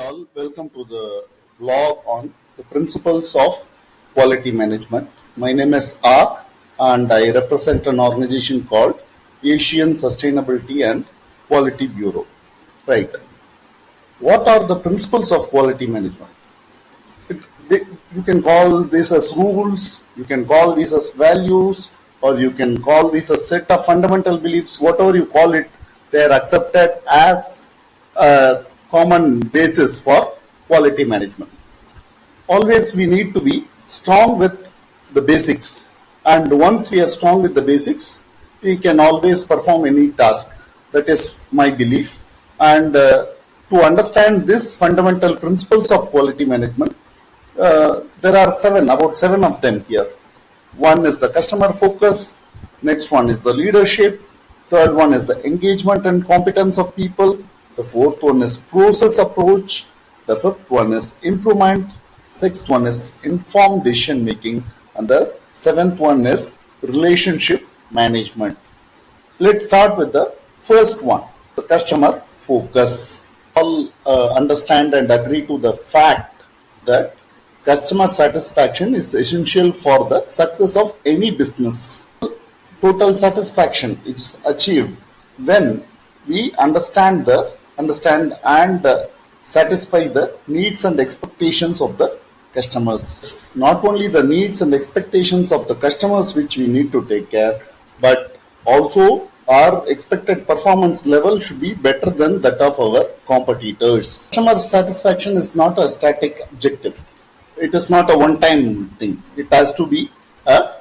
all. Welcome to the blog on the principles of quality management. My name is Ark and I represent an organization called Asian Sustainability and Quality Bureau. Right. What are the principles of quality management? It, they, you can call this as rules, you can call this as values, or you can call this a set of fundamental beliefs, whatever you call it, they are accepted as a common basis for quality management. Always we need to be strong with the basics, and once we are strong with the basics, we can always perform any task. That is my belief. And to understand this fundamental principles of quality management, there are about seven of them here. One is the customer focus, next one is the leadership, third one is the engagement and competence of people, the fourth one is process approach, the fifth one is improvement, sixth one is informed decision making, and the seventh one is relationship management. Let's start with the first one, the customer focus. All understand and agree to the fact that customer satisfaction is essential for the success of any business. Total satisfaction is achieved when we understand and satisfy the needs and expectations of the customers. Not only the needs and expectations of the customers which we need to take care, but also our expected performance level should be better than that of our competitors. Customer satisfaction is not a static objective. It is not a one-time thing. It has to be a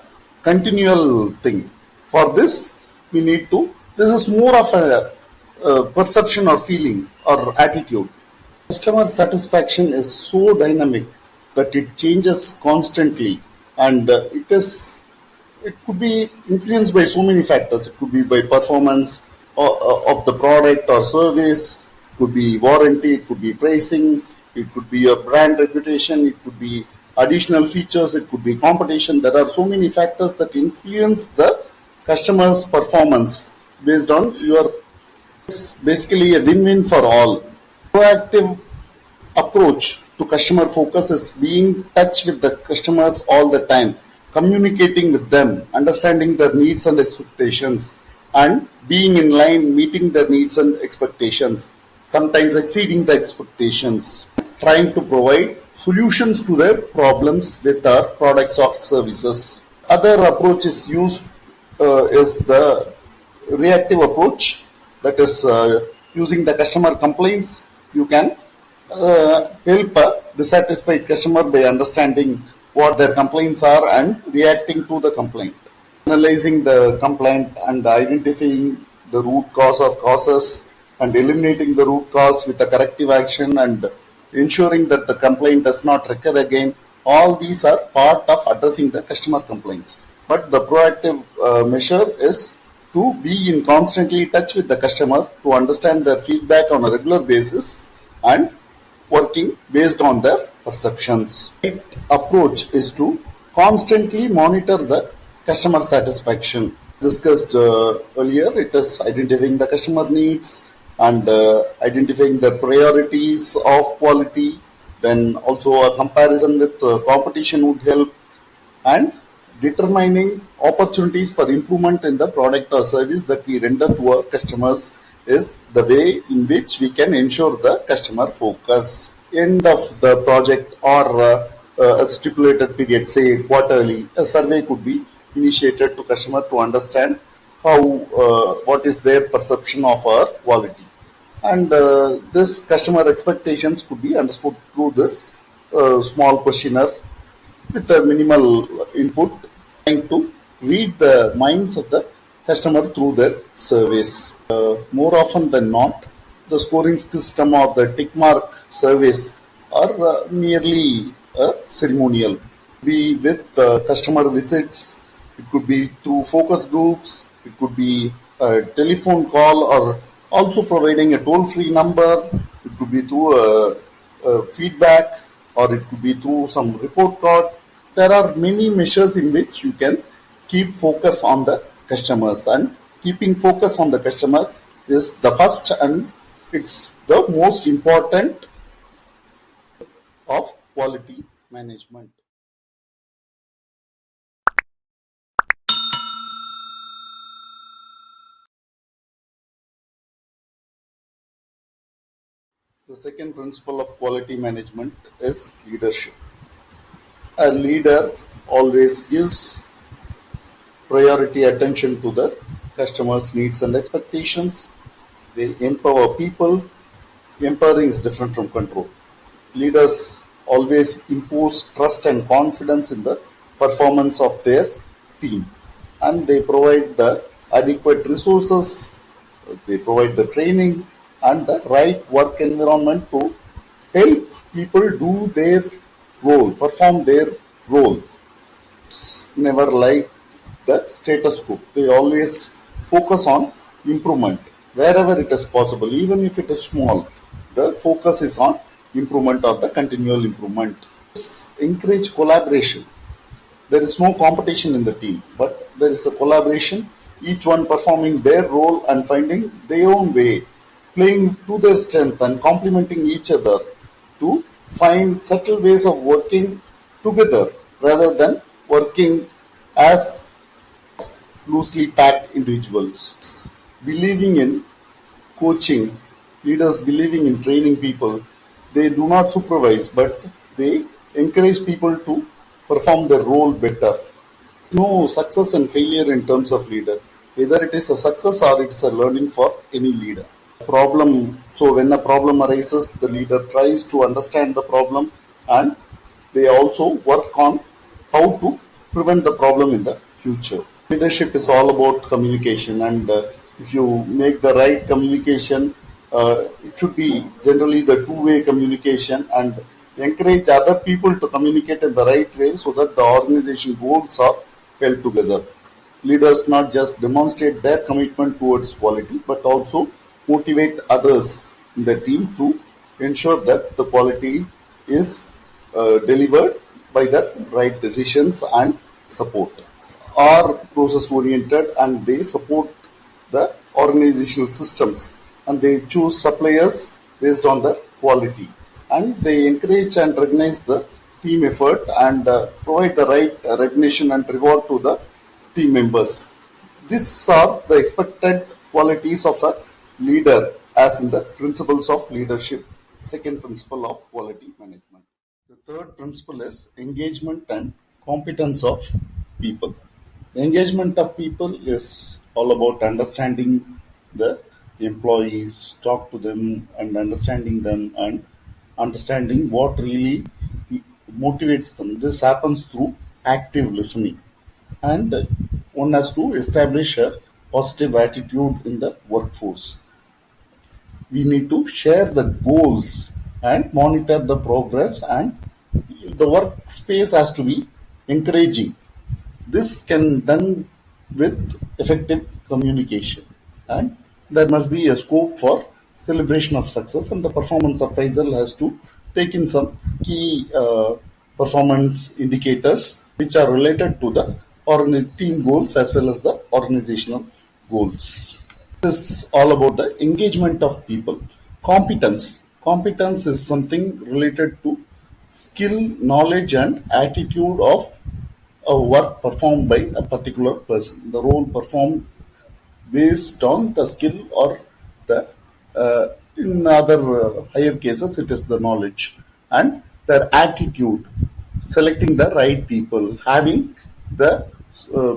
continual thing. For this, this is more of a perception or feeling or attitude. Customer satisfaction is so dynamic that it changes constantly, and it could be influenced by so many factors. It could be by performance of the product or service, it could be warranty, it could be pricing, it could be your brand reputation, it could be additional features, it could be competition. There are so many factors that influence the customer's performance based on your. It's basically a win-win for all. Proactive approach to customer focus is being in touch with the customers all the time, communicating with them, understanding their needs and expectations, and being in line, meeting their needs and expectations, sometimes exceeding the expectations, trying to provide solutions to their problems with our products or services. Other approach is the reactive approach, that is using the customer complaints. You can help a dissatisfied customer by understanding what their complaints are and reacting to the complaint. Analyzing the complaint and identifying the root cause or causes and eliminating the root cause with a corrective action and ensuring that the complaint does not recur again. All these are part of addressing the customer complaints. But the proactive measure is to be in constantly touch with the customer, to understand their feedback on a regular basis and working based on their perceptions. The approach is to constantly monitor the customer satisfaction. Discussed earlier, it is identifying the customer needs and identifying the priorities of quality. Then also a comparison with competition would help, and determining opportunities for improvement in the product or service that we render to our customers is the way in which we can ensure the customer focus. End of the project or a stipulated period, say quarterly, a survey could be initiated to customer to understand what is their perception of our quality. And this customer expectations could be understood through this small questionnaire with a minimal input, trying to read the minds of the customer through their surveys. More often than not, the scoring system or the tick mark surveys are merely ceremonial. Be with customer visits, it could be through focus groups, it could be a telephone call, or also providing a toll-free number. It could be through feedback, or it could be through some report card. There are many measures in which you can keep focus on the customers, and keeping focus on the customer is the first and it's the most important of quality management. The second principle of quality management is leadership. A leader always gives priority attention to the customers' needs and expectations. They empower people. Empowering is different from control. Leaders always impose trust and confidence in the performance of their team, and they provide the adequate resources, they provide the training and the right work environment to help people do their role, perform their role. Never like the status quo. They always focus on improvement wherever it is possible, even if it is small. The focus is on improvement or the continual improvement. Encourage collaboration. There is no competition in the team, but there is a collaboration, each one performing their role and finding their own way, playing to their strength and complementing each other to find subtle ways of working together rather than working as loosely packed individuals. Believing in coaching, leaders believing in training people, they do not supervise but they encourage people to perform their role better. No success and failure in terms of leader. Either it is a success or it's a learning for any leader. Problem. So when a problem arises, the leader tries to understand the problem and they also work on how to prevent the problem in the future. Leadership is all about communication, and if you make the right communication, it should be generally the two-way communication and encourage other people to communicate in the right way so that the organization goals are held together. Leaders not just demonstrate their commitment towards quality but also motivate others in the team to ensure that the quality is delivered by the right decisions and support. Are process oriented and they support the organizational systems and they choose suppliers based on the quality and they encourage and recognize the team effort and provide the right recognition and reward to the team members. These are the expected qualities of a leader as in the principles of leadership. Second principle of quality management. The third principle is engagement and competence of people. The engagement of people is all about understanding the employees, talk to them and understanding what really motivates them. This happens through active listening. And one has to establish a positive attitude in the workforce. We need to share the goals and monitor the progress, and the workspace has to be encouraging. This can done with effective communication, and there must be a scope for celebration of success, and the performance appraisal has to take in some key performance indicators which are related to the team goals as well as the organizational goals. This is all about the engagement of people. Competence. Competence is something related to skill, knowledge, and attitude of a work performed by a particular person. The role performed based on the skill or the in other higher cases it is the knowledge and their attitude, selecting the right people, having the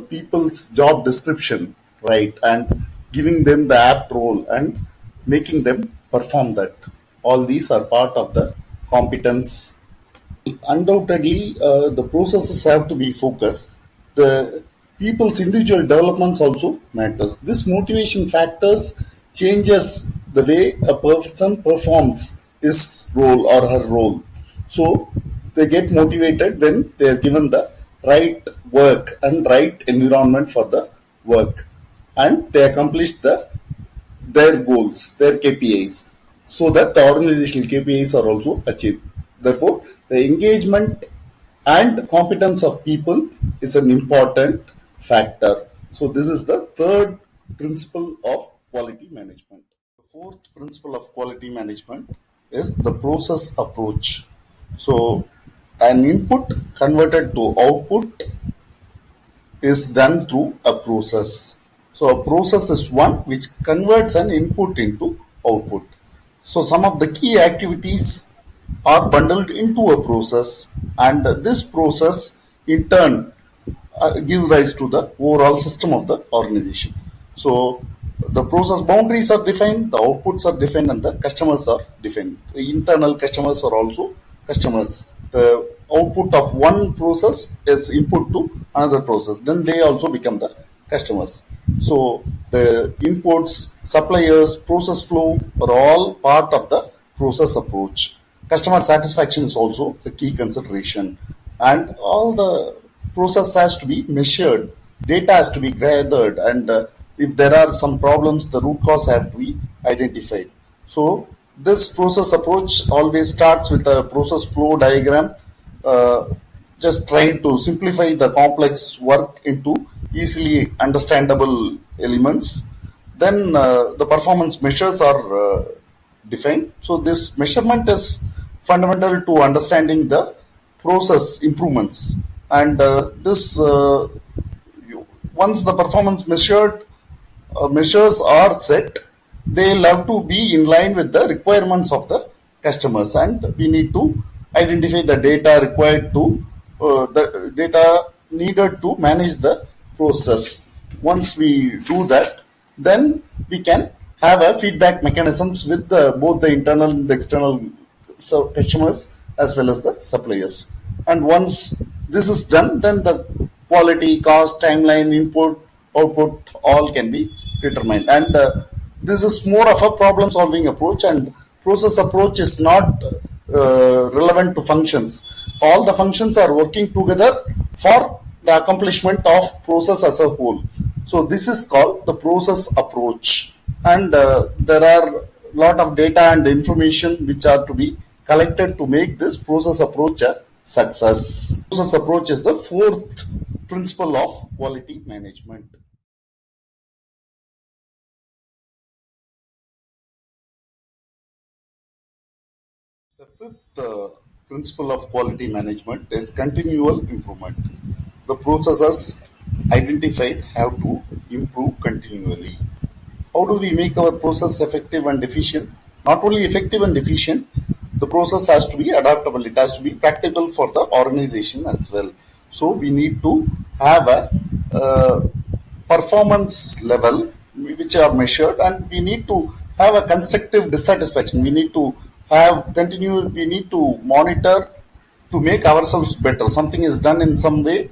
people's job description right and giving them the apt role and making them perform that. All these are part of the competence. Undoubtedly, the processes have to be focused. The people's individual developments also matters. This motivation factors changes the way a person performs his role or her role. So they get motivated when they are given the right work and right environment for the work, and they accomplish their goals, their KPIs, so that the organizational KPIs are also achieved. Therefore, the engagement and competence of people is an important factor. So, this is the third principle of quality management. The fourth principle of quality management is the process approach. So an input converted to output is done through a process. So a process is one which converts an input into output. So some of the key activities are bundled into a process, and this process in turn give rise to the overall system of the organization. So the process boundaries are defined, the outputs are defined, and the customers are defined. The internal customers are also customers. The output of one process is input to another process. Then they also become the customers. So the inputs, suppliers, process flow are all part of the process approach. Customer satisfaction is also a key consideration, and all the process has to be measured, data has to be gathered, and if there are some problems, the root cause have to be identified. So this process approach always starts with a process flow diagram, uh, just trying to simplify the complex work into easily understandable elements. Then the performance measures are defined. So this measurement is fundamental to understanding the process improvements, and this once the performance measures are set, they'll have to be in line with the requirements of the customers, and we need to identify the data required to the data needed to manage the process. Once we do that, then we can have a feedback mechanisms with both the internal and the external customers as well as the suppliers. And once this is done, then the quality, cost, timeline, input, output, all can be determined. And this is more of a problem solving approach, and process approach is not relevant to functions. All the functions are working together for the accomplishment of process as a whole. So this is called the process approach, and there are a lot of data and information which are to be collected to make this process approach a success. Process approach is the fourth principle of quality management. The fifth principle of quality management is continual improvement. The processes identified have to improve continually. How do we make our process effective and efficient? Not only effective and efficient, the process has to be adaptable. It has to be practical for the organization as well. So we need to have a performance level which are measured, and we need to have a constructive dissatisfaction. We need to have continue. We need to monitor to make ourselves better. Something is done in some way,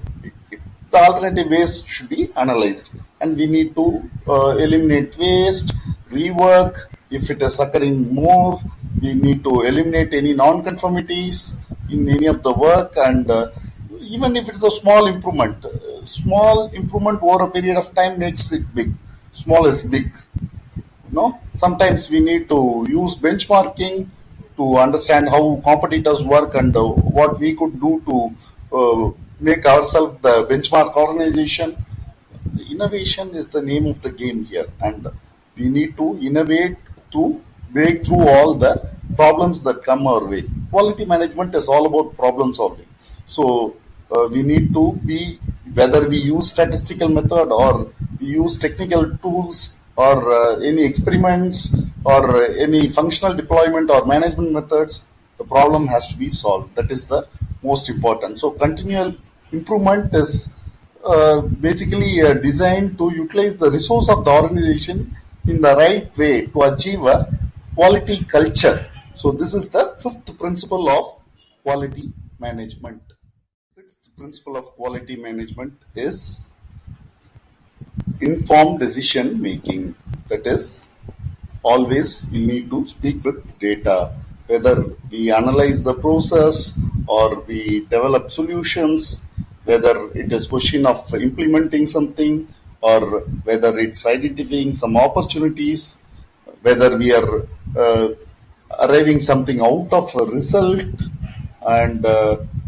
the alternative waste should be analyzed, and we need to eliminate waste, rework if it is occurring more. We need to eliminate any non-conformities in any of the work, and even if it's a small improvement over a period of time makes it big. Small is big. No, sometimes we need to use benchmarking to understand how competitors work, and what we could do to make ourselves the benchmark organization. Innovation is the name of the game here, and we need to innovate to break through all the problems that come our way. Quality management is all about problem solving. So we need to be, whether we use statistical method or we use technical tools or any experiments or any functional deployment or management methods, the problem has to be solved. That is the most important. So continual improvement is basically designed to utilize the resource of the organization in the right way to achieve a quality culture. So this is the fifth principle of quality management. Sixth principle of quality management is informed decision making. That is, always we need to speak with data, whether we analyze the process or we develop solutions, whether it is question of implementing something or whether it's identifying some opportunities, whether we are uh, arriving something out of a result, and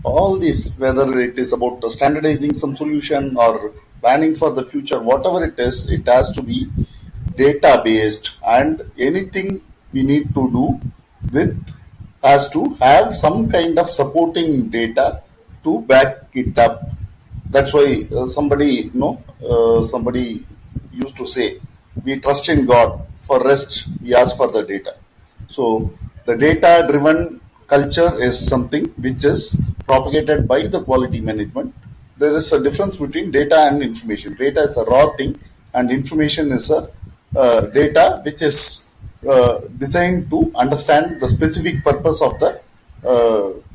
all this, whether it is about standardizing some solution or planning for the future, whatever it is, it has to be data based, and anything we need to do with has to have some kind of supporting data to back it up. That's why somebody used to say, "We trust in God. For rest, we ask for the data." So the data-driven culture is something which is propagated by the quality management. There is a difference between data and information. Data is a raw thing, and information is a data which is designed to understand the specific purpose of the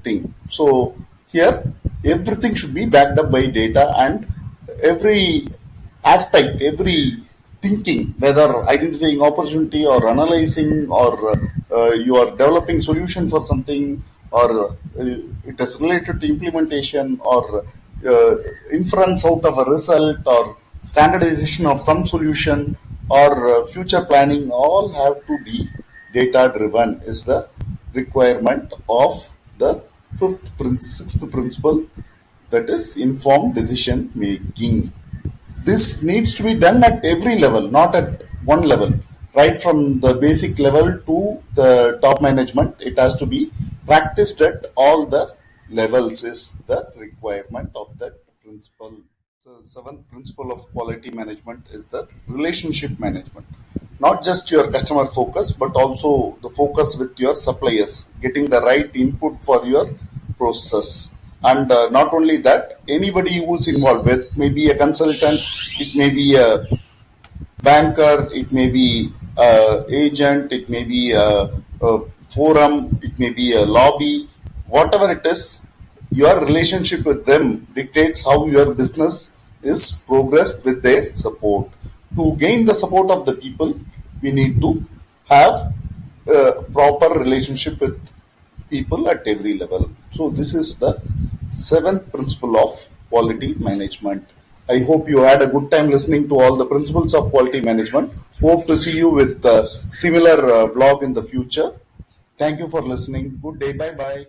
thing. So here, everything should be backed up by data, and every aspect, every thinking, whether identifying opportunity or analyzing, or you are developing solution for something, or it is related to implementation, or inference out of a result, or standardization of some solution, or future planning, all have to be data driven is the requirement of the sixth principle, that is informed decision making. This needs to be done at every level, not at one level. Right from the basic level to the top management, it has to be practiced at all the levels, is the requirement of that principle. So, seventh principle of quality management is the relationship management. Not just your customer focus, but also the focus with your suppliers, getting the right input for your process. And not only that, anybody who's involved with, maybe a consultant, it may be a banker, it may be agent, it may be a forum, it may be a lobby, whatever it is, your relationship with them dictates how your business is progressed with their support. To gain the support of the people, we need to have a proper relationship with people at every level. So this is the seventh principle of quality management. I hope you had a good time listening to all the principles of quality management. Hope to see you with a similar vlog in the future. Thank you for listening. Good day. Bye bye.